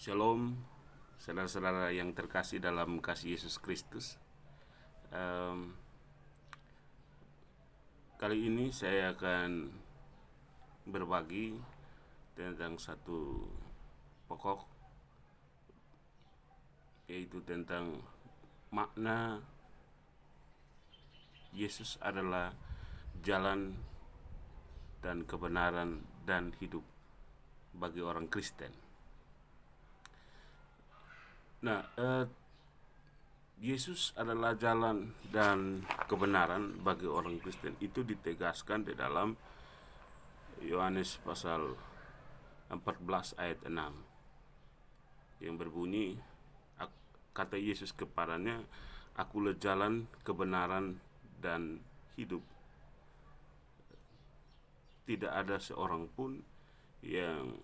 Shalom, saudara-saudara yang terkasih dalam kasih Yesus Kristus. Kali ini saya akan berbagi tentang satu pokok, yaitu tentang makna Yesus adalah jalan dan kebenaran dan hidup bagi orang Kristen. Nah, Yesus adalah jalan dan kebenaran bagi orang Kristen. Itu ditegaskan di dalam Yohanes pasal 14 ayat 6 yang berbunyi, kata Yesus kepadanya, "Akulah jalan, kebenaran, dan hidup. Tidak ada seorang pun yang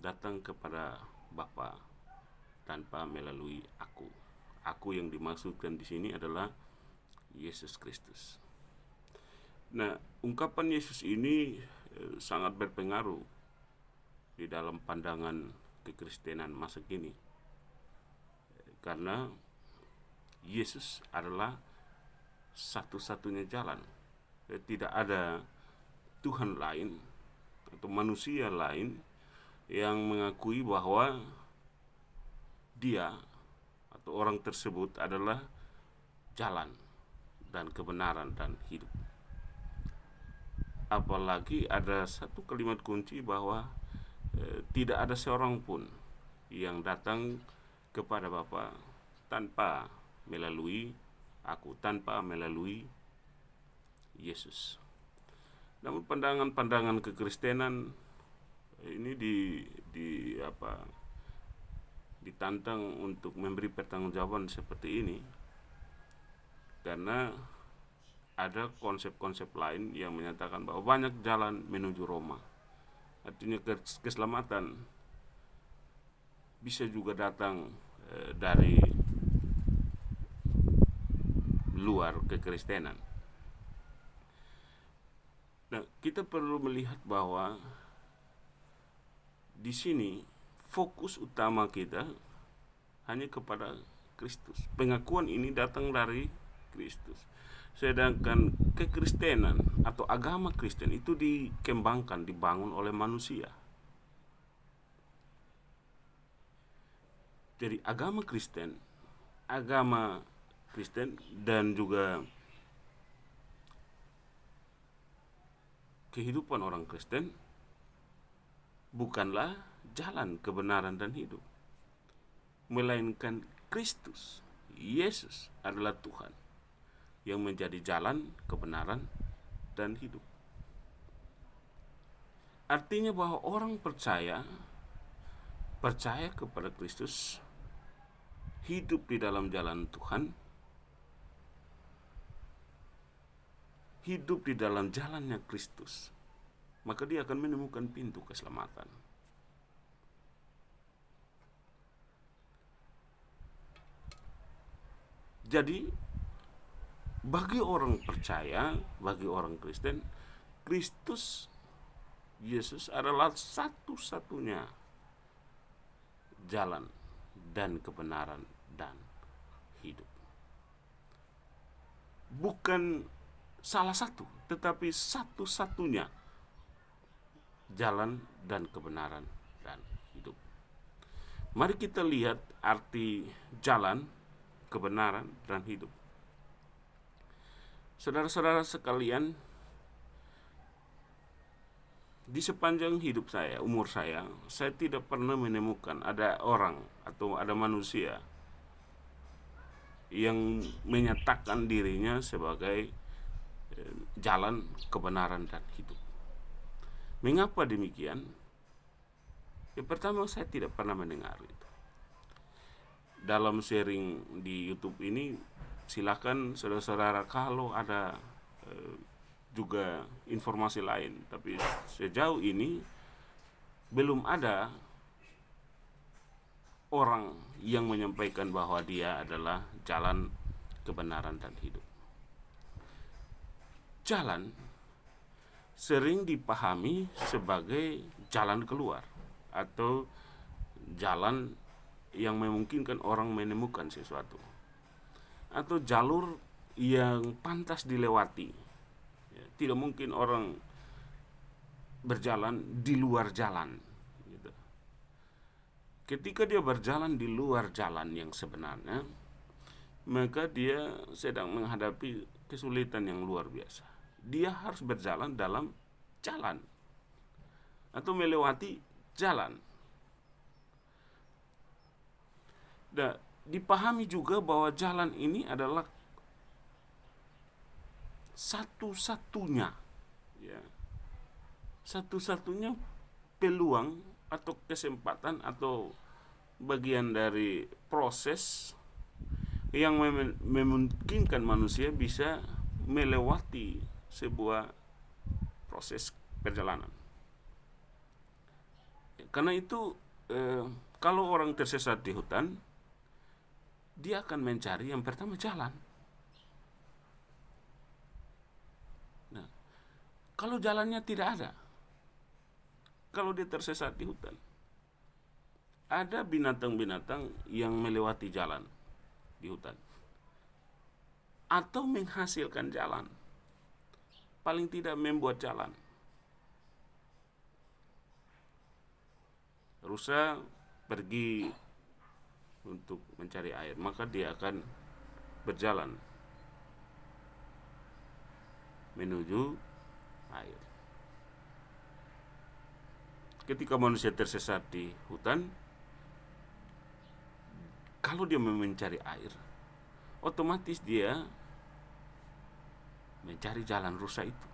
datang kepada Bapa tanpa melalui aku." Aku yang dimaksudkan di sini adalah Yesus Kristus. Nah, ungkapan Yesus ini sangat berpengaruh di dalam pandangan kekristenan masa kini, karena Yesus adalah satu-satunya jalan. Tidak ada Tuhan lain atau manusia lain yang mengakui bahwa Dia atau orang tersebut adalah jalan dan kebenaran dan hidup. Apalagi ada satu kalimat kunci bahwa tidak ada seorang pun yang datang kepada Bapa tanpa melalui aku, tanpa melalui Yesus. Namun pandangan-pandangan kekristenan ini ditantang untuk memberi pertanggungjawaban seperti ini, karena ada konsep-konsep lain yang menyatakan bahwa banyak jalan menuju Roma. Artinya keselamatan bisa juga datang dari luar kekristenan. Nah, kita perlu melihat bahwa di sini fokus utama kita hanya kepada Kristus. Pengakuan ini datang dari Kristus. Sedangkan kekristenan atau agama Kristen itu dikembangkan, dibangun oleh manusia. Jadi agama Kristen dan juga kehidupan orang Kristen bukanlah jalan kebenaran dan hidup, melainkan Kristus, Yesus adalah Tuhan yang menjadi jalan, kebenaran, dan hidup. Artinya bahwa orang percaya kepada Kristus, hidup di dalam jalan Tuhan, hidup di dalam jalannya Kristus, maka dia akan menemukan pintu keselamatan. Jadi bagi orang percaya, bagi orang Kristen, Kristus Yesus adalah satu-satunya jalan dan kebenaran dan hidup. Bukan salah satu, tetapi satu-satunya jalan dan kebenaran dan hidup. Mari kita lihat arti jalan, kebenaran, dan hidup. Saudara-saudara sekalian, di sepanjang hidup saya, umur saya tidak pernah menemukan ada orang atau ada manusia yang menyatakan dirinya sebagai jalan, kebenaran, dan hidup. Mengapa demikian? Yang pertama, saya tidak pernah mendengar itu. Dalam sharing di YouTube ini, silakan saudara-saudara kalau ada juga informasi lain, tapi sejauh ini belum ada orang yang menyampaikan bahwa dia adalah jalan, kebenaran, dan hidup. Jalan sering dipahami sebagai jalan keluar atau jalan yang memungkinkan orang menemukan sesuatu, atau jalur yang pantas dilewati. Tidak mungkin orang berjalan di luar jalan gitu. Ketika dia berjalan di luar jalan yang sebenarnya, maka dia sedang menghadapi kesulitan yang luar biasa. Dia harus berjalan dalam jalan atau melewati jalan. Dan dipahami juga bahwa jalan ini adalah satu-satunya, ya, satu-satunya peluang atau kesempatan atau bagian dari proses yang memungkinkan manusia bisa melewati sebuah proses perjalanan. Karena itu kalau orang tersesat di hutan, dia akan mencari yang pertama jalan. Nah, kalau jalannya tidak ada, kalau dia tersesat di hutan, ada binatang-binatang yang melewati jalan di hutan atau menghasilkan jalan, paling tidak membuat jalan. Rusa pergi untuk mencari air, maka dia akan berjalan menuju air. Ketika manusia tersesat di hutan, kalau dia mencari air, otomatis dia mencari jalan rusa itu.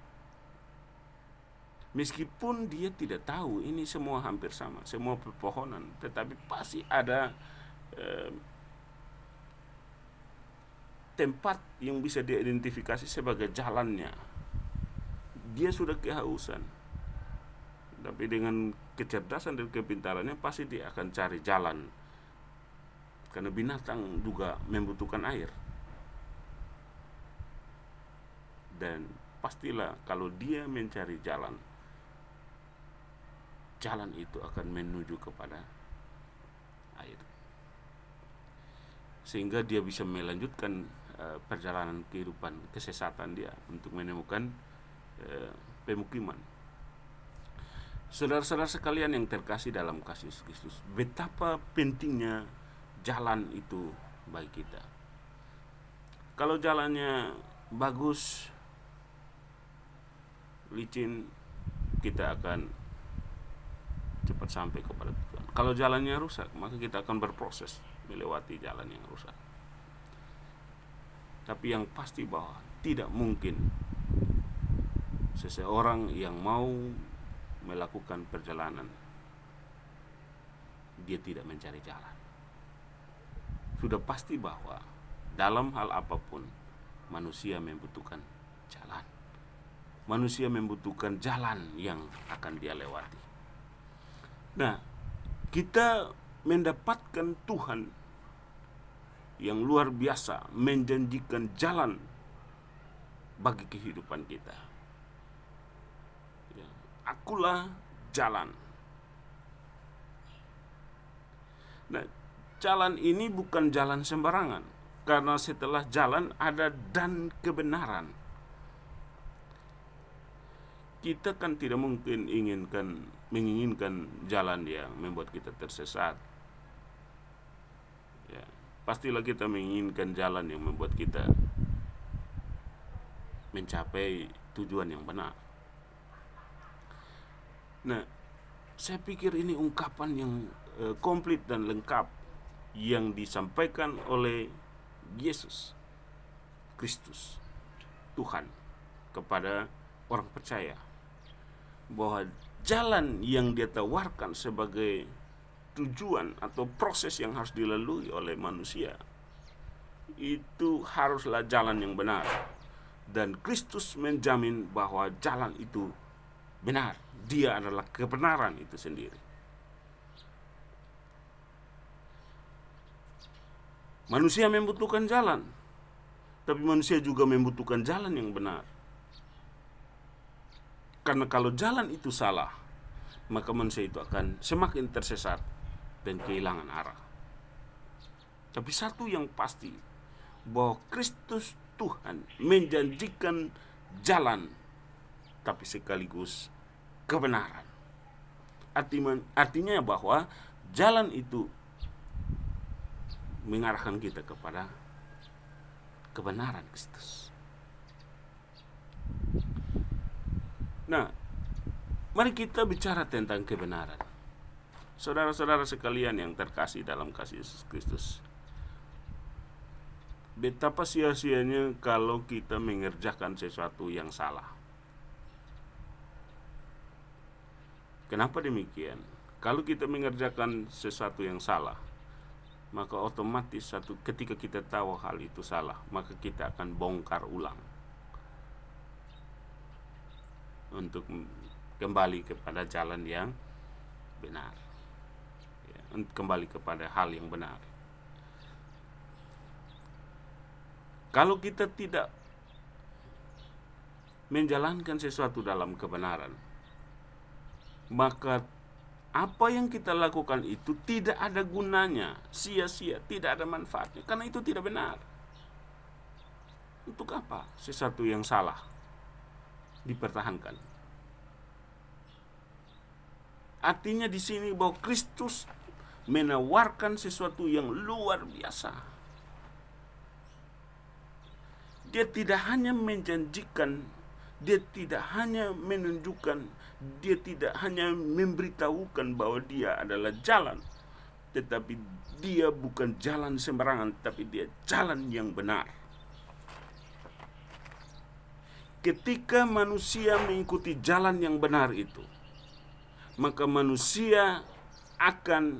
Meskipun dia tidak tahu ini semua hampir sama, semua pepohonan, tetapi pasti ada tempat yang bisa dia identifikasi sebagai jalannya. Dia sudah kehausan, tapi dengan kecerdasan dan kepintarannya pasti dia akan cari jalan, karena binatang juga membutuhkan air. Dan pastilah kalau dia mencari jalan, jalan itu akan menuju kepada air, sehingga dia bisa melanjutkan perjalanan kehidupan kesesatan dia untuk menemukan pemukiman. Saudara-saudara sekalian yang terkasih dalam kasih Kristus, betapa pentingnya jalan itu bagi kita. Kalau jalannya bagus, licin, kita akan cepat sampai kepada tujuan. Kalau jalannya rusak, maka kita akan berproses melewati jalan yang rusak. Tapi yang pasti bahwa tidak mungkin seseorang yang mau melakukan perjalanan, dia tidak mencari jalan. Sudah pasti bahwa dalam hal apapun manusia membutuhkan jalan. Manusia membutuhkan jalan yang akan dia lewati. Nah, kita mendapatkan Tuhan yang luar biasa menjanjikan jalan bagi kehidupan kita. Ya, akulah jalan. Nah, jalan ini bukan jalan sembarangan, karena setelah jalan ada dan kebenaran. Kita kan tidak mungkin menginginkan jalan yang membuat kita tersesat. Ya, pastilah kita menginginkan jalan yang membuat kita mencapai tujuan yang benar. Nah, saya pikir ini ungkapan yang komplit dan lengkap yang disampaikan oleh Yesus Kristus, Tuhan, kepada orang percaya, bahwa jalan yang dia tawarkan sebagai tujuan atau proses yang harus dilalui oleh manusia itu haruslah jalan yang benar, dan Kristus menjamin bahwa jalan itu benar. Dia adalah kebenaran itu sendiri. Manusia membutuhkan jalan, tapi manusia juga membutuhkan jalan yang benar. Karena kalau jalan itu salah, maka manusia itu akan semakin tersesat dan kehilangan arah. Tapi satu yang pasti, bahwa Kristus Tuhan menjanjikan jalan, tapi sekaligus kebenaran. Artinya bahwa jalan itu mengarahkan kita kepada kebenaran Kristus. Nah, mari kita bicara tentang kebenaran. Saudara-saudara sekalian yang terkasih dalam kasih Yesus Kristus, betapa sia-sianya kalau kita mengerjakan sesuatu yang salah. Kenapa demikian? Kalau kita mengerjakan sesuatu yang salah, maka otomatis ketika kita tahu hal itu salah, maka kita akan bongkar ulang untuk kembali kepada jalan yang benar, kembali kepada hal yang benar. Kalau kita tidak menjalankan sesuatu dalam kebenaran, maka apa yang kita lakukan itu tidak ada gunanya, sia-sia, tidak ada manfaatnya, karena itu tidak benar. Untuk apa sesuatu yang salah dipertahankan? Artinya di sini bahwa Kristus menawarkan sesuatu yang luar biasa. Dia tidak hanya menjanjikan, dia tidak hanya menunjukkan, dia tidak hanya memberitahukan bahwa dia adalah jalan, tetapi dia bukan jalan sembarangan, tapi dia jalan yang benar. Ketika manusia mengikuti jalan yang benar itu, maka manusia akan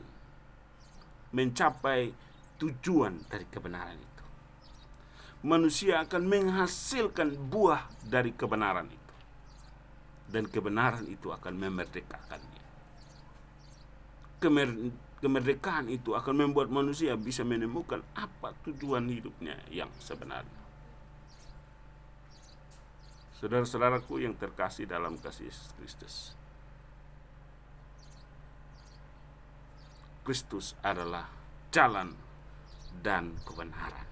mencapai tujuan dari kebenaran itu. Manusia akan menghasilkan buah dari kebenaran itu, dan kebenaran itu akan memerdekakannya. Kemerdekaan itu akan membuat manusia bisa menemukan apa tujuan hidupnya yang sebenarnya. Saudara-saudaraku yang terkasih dalam kasih Yesus Kristus, Kristus adalah jalan dan kebenaran.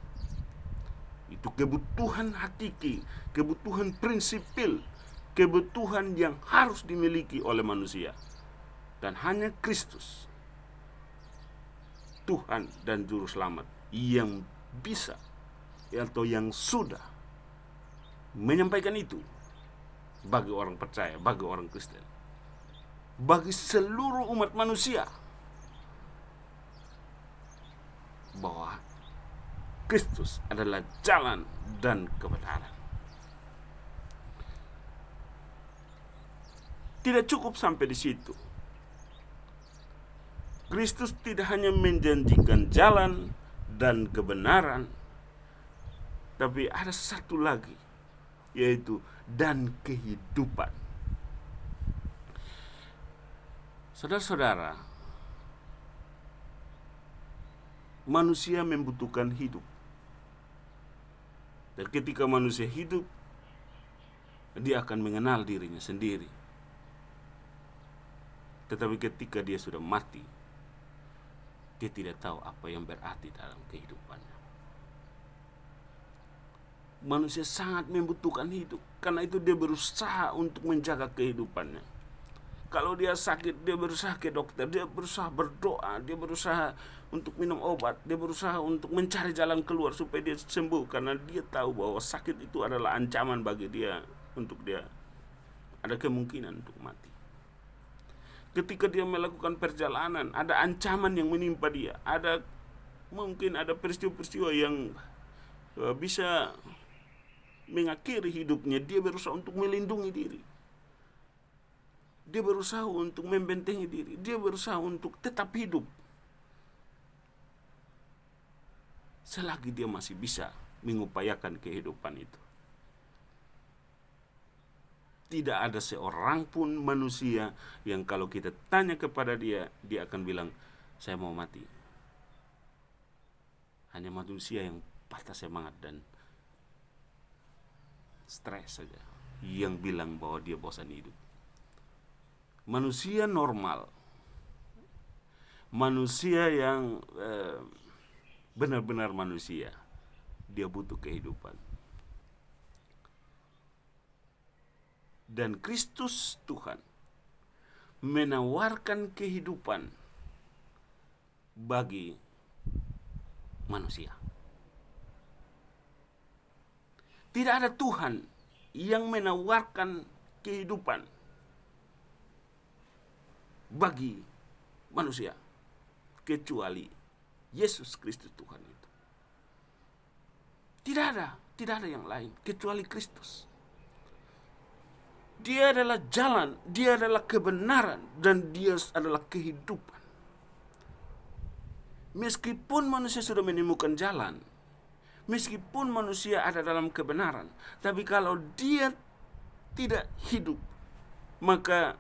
Itu kebutuhan hakiki, kebutuhan prinsipil, kebutuhan yang harus dimiliki oleh manusia. Dan hanya Kristus, Tuhan dan Juru Selamat, yang bisa atau yang sudah menyampaikan itu bagi orang percaya, bagi orang Kristen, bagi seluruh umat manusia, bahwa Kristus adalah jalan dan kebenaran. Tidak cukup sampai di situ. Kristus tidak hanya menjanjikan jalan dan kebenaran, tapi ada satu lagi, yaitu dan kehidupan. Saudara-saudara, manusia membutuhkan hidup. Dan ketika manusia hidup, dia akan mengenal dirinya sendiri. Tetapi ketika dia sudah mati, dia tidak tahu apa yang berarti dalam kehidupannya. Manusia sangat membutuhkan hidup, karena itu dia berusaha untuk menjaga kehidupannya. Kalau dia sakit, dia berusaha ke dokter, dia berusaha berdoa, dia berusaha untuk minum obat, dia berusaha untuk mencari jalan keluar supaya dia sembuh, karena dia tahu bahwa sakit itu adalah ancaman bagi dia, untuk dia ada kemungkinan untuk mati. Ketika dia melakukan perjalanan, ada ancaman yang menimpa dia, mungkin ada peristiwa-peristiwa yang bisa mengakhiri hidupnya. Dia berusaha untuk melindungi diri, dia berusaha untuk membentengi diri, dia berusaha untuk tetap hidup selagi dia masih bisa mengupayakan kehidupan itu. Tidak ada seorang pun manusia yang kalau kita tanya kepada dia, dia akan bilang, saya mau mati. Hanya manusia yang patah semangat dan stres saja yang bilang bahwa dia bosan hidup. Manusia normal, Manusia yang benar-benar manusia, dia butuh kehidupan. Dan Kristus Tuhan menawarkan kehidupan bagi manusia. Tidak ada Tuhan yang menawarkan kehidupan bagi manusia kecuali Yesus Kristus Tuhan itu. Tidak ada yang lain kecuali Kristus. Dia adalah jalan, dia adalah kebenaran, dan dia adalah kehidupan. Meskipun manusia sudah menemukan jalan, meskipun manusia ada dalam kebenaran, tapi kalau dia tidak hidup, maka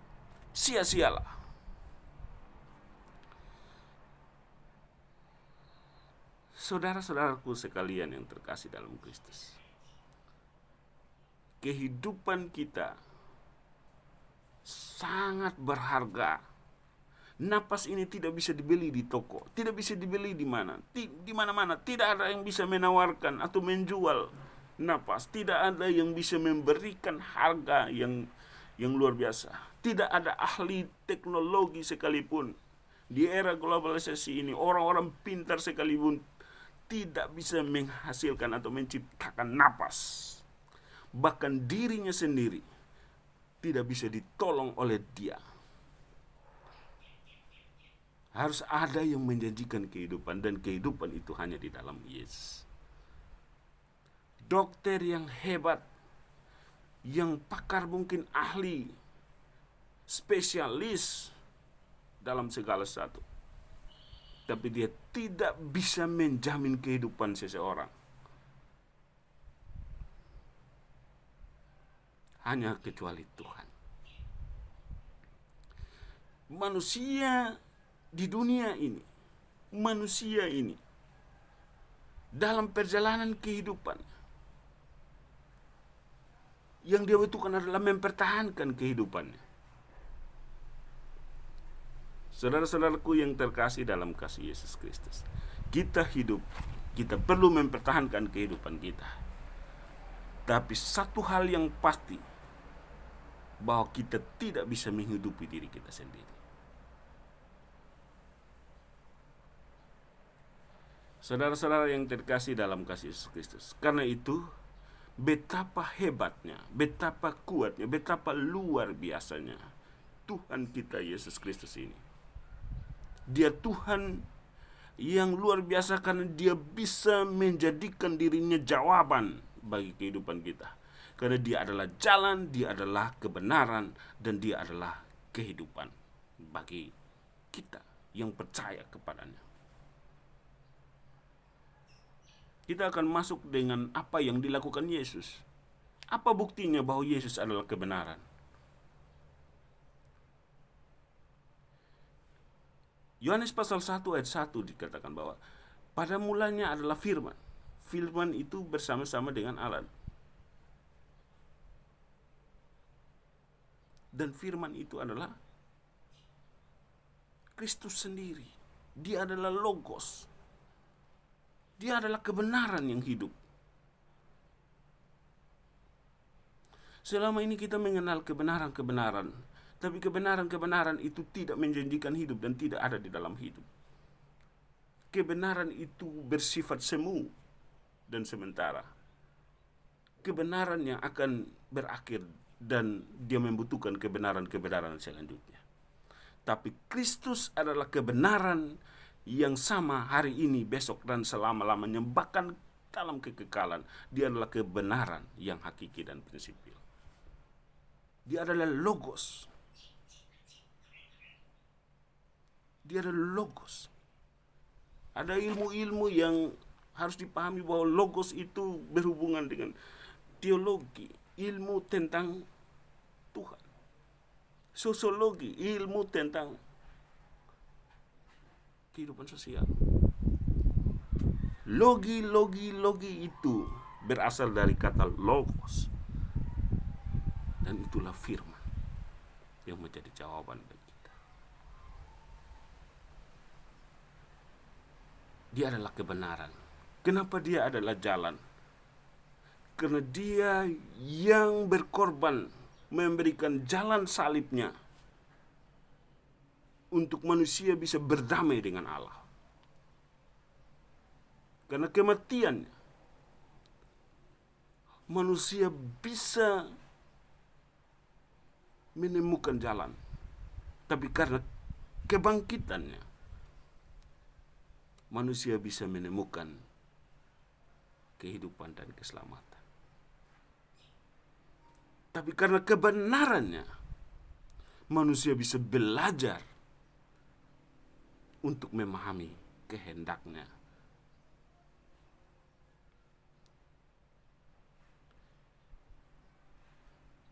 sia-sialah. Saudara-saudaraku sekalian yang terkasih dalam Kristus, kehidupan kita sangat berharga. Napas ini tidak bisa dibeli di toko, tidak bisa dibeli di mana-mana. Tidak ada yang bisa menawarkan atau menjual napas. Tidak ada yang bisa memberikan harga yang luar biasa. Tidak ada ahli teknologi sekalipun di era globalisasi ini, orang-orang pintar sekalipun tidak bisa menghasilkan atau menciptakan napas. Bahkan dirinya sendiri tidak bisa ditolong oleh dia. Harus ada yang menjanjikan kehidupan, dan kehidupan itu hanya di dalam Yesus. Dokter yang hebat, yang pakar, mungkin ahli, spesialis dalam segala sesuatu, tapi dia tidak bisa menjamin kehidupan seseorang. Hanya kecuali Tuhan. Manusia di dunia ini, manusia ini dalam perjalanan kehidupan, yang dia butuhkan adalah mempertahankan kehidupannya. Saudara-saudaraku yang terkasih dalam kasih Yesus Kristus, kita hidup, kita perlu mempertahankan kehidupan kita. Tapi satu hal yang pasti, bahwa kita tidak bisa menghidupi diri kita sendiri. Saudara-saudara yang terkasih dalam kasih Yesus Kristus, karena itu betapa hebatnya, betapa kuatnya, betapa luar biasanya Tuhan kita Yesus Kristus ini. Dia Tuhan yang luar biasa karena dia bisa menjadikan dirinya jawaban bagi kehidupan kita. Karena dia adalah jalan, dia adalah kebenaran, dan dia adalah kehidupan bagi kita yang percaya kepadanya. Kita akan masuk dengan apa yang dilakukan Yesus. Apa buktinya bahwa Yesus adalah kebenaran? Yohanes pasal 1 ayat 1 dikatakan bahwa pada mulanya adalah firman. Firman itu bersama-sama dengan Allah. Dan firman itu adalah Kristus sendiri. Dia adalah Logos. Dia adalah kebenaran yang hidup. Selama ini kita mengenal kebenaran-kebenaran, tapi kebenaran-kebenaran itu tidak menjanjikan hidup dan tidak ada di dalam hidup. Kebenaran itu bersifat semu dan sementara. Kebenaran yang akan berakhir dan dia membutuhkan kebenaran-kebenaran selanjutnya. Tapi Kristus adalah kebenaran yang sama hari ini, besok, dan selama-lamanya, bahkan dalam kekekalan. Dia adalah kebenaran yang hakiki dan prinsipil. Dia adalah Logos. Dia adalah Logos. Ada ilmu-ilmu yang harus dipahami bahwa Logos itu berhubungan dengan teologi, ilmu tentang Tuhan. Sosiologi, ilmu tentang kehidupan sosial. Logi itu berasal dari kata Logos. Dan itulah firman yang menjadi jawaban bagi kita. Dia adalah kebenaran. Kenapa dia adalah jalan? Karena dia yang berkorban, memberikan jalan salibnya untuk manusia bisa berdamai dengan Allah. Karena kematiannya, manusia bisa menemukan jalan. Tapi karena kebangkitannya, manusia bisa menemukan kehidupan dan keselamatan. Tapi karena kebenarannya, manusia bisa belajar untuk memahami kehendaknya.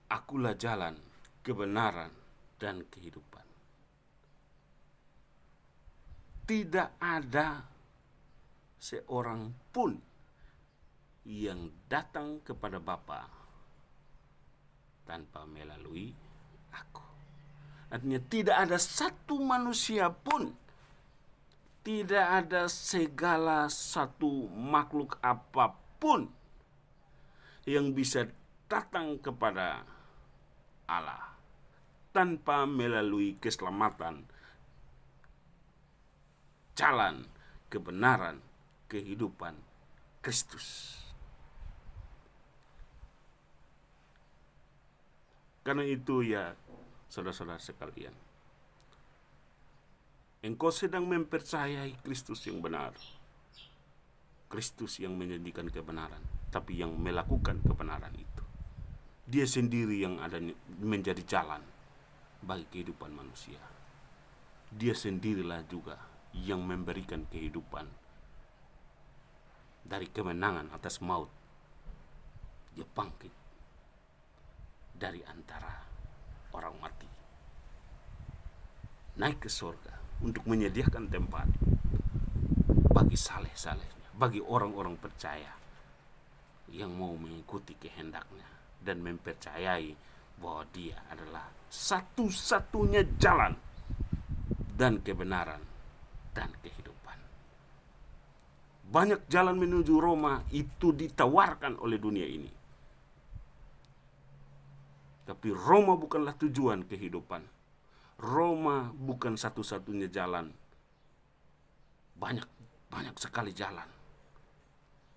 Akulah jalan, kebenaran, dan kehidupan. Tidak ada seorang pun yang datang kepada Bapa tanpa melalui aku. Artinya tidak ada satu manusia pun, tidak ada segala satu makhluk apapun yang bisa datang kepada Allah tanpa melalui keselamatan, jalan, kebenaran, kehidupan Kristus. Karena itu ya, saudara-saudara sekalian, engkau sedang mempercayai Kristus yang benar, Kristus yang menjadikan kebenaran, tapi yang melakukan kebenaran itu. Dia sendiri yang ada menjadi jalan bagi kehidupan manusia. Dia sendirilah juga yang memberikan kehidupan dari kemenangan atas maut. Dia bangkit dari antara orang mati, naik ke surga untuk menyediakan tempat bagi saleh-salehnya, bagi orang-orang percaya yang mau mengikuti kehendaknya dan mempercayai bahwa dia adalah satu-satunya jalan dan kebenaran dan kehidupan. Banyak jalan menuju Roma itu ditawarkan oleh dunia ini, tapi Roma bukanlah tujuan kehidupan. Roma bukan satu-satunya jalan. Banyak sekali jalan.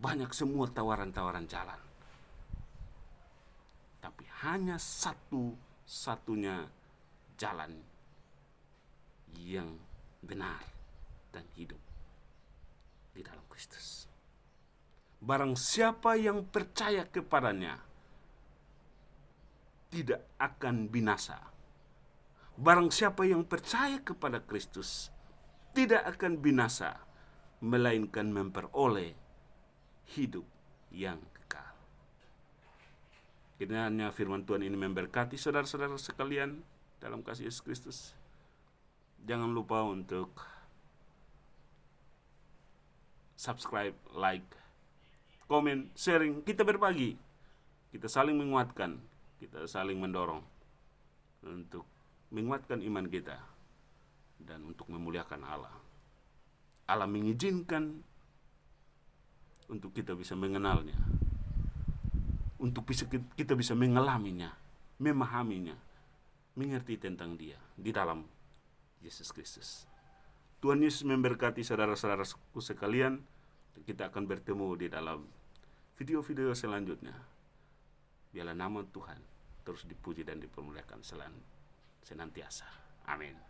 Banyak semua tawaran-tawaran jalan. Tapi hanya satu-satunya jalan yang benar dan hidup di dalam Kristus. Barang siapa yang percaya kepadanya tidak akan binasa. Barang siapa yang percaya kepada Kristus tidak akan binasa, melainkan memperoleh hidup yang kekal. Kiranya firman Tuhan ini memberkati saudara-saudara sekalian dalam kasih Yesus Kristus. Jangan lupa untuk subscribe, like, komen, sharing. Kita berbagi, kita saling menguatkan, kita saling mendorong untuk menguatkan iman kita dan untuk memuliakan Allah. Allah mengizinkan untuk kita bisa mengenalnya, untuk kita bisa mengalaminya, memahaminya, mengerti tentang dia di dalam Yesus Kristus. Tuhan Yesus memberkati saudara-saudaraku sekalian. Kita akan bertemu di dalam video-video selanjutnya. Biarlah nama Tuhan terus dipuji dan dipermuliakan senantiasa. Amin.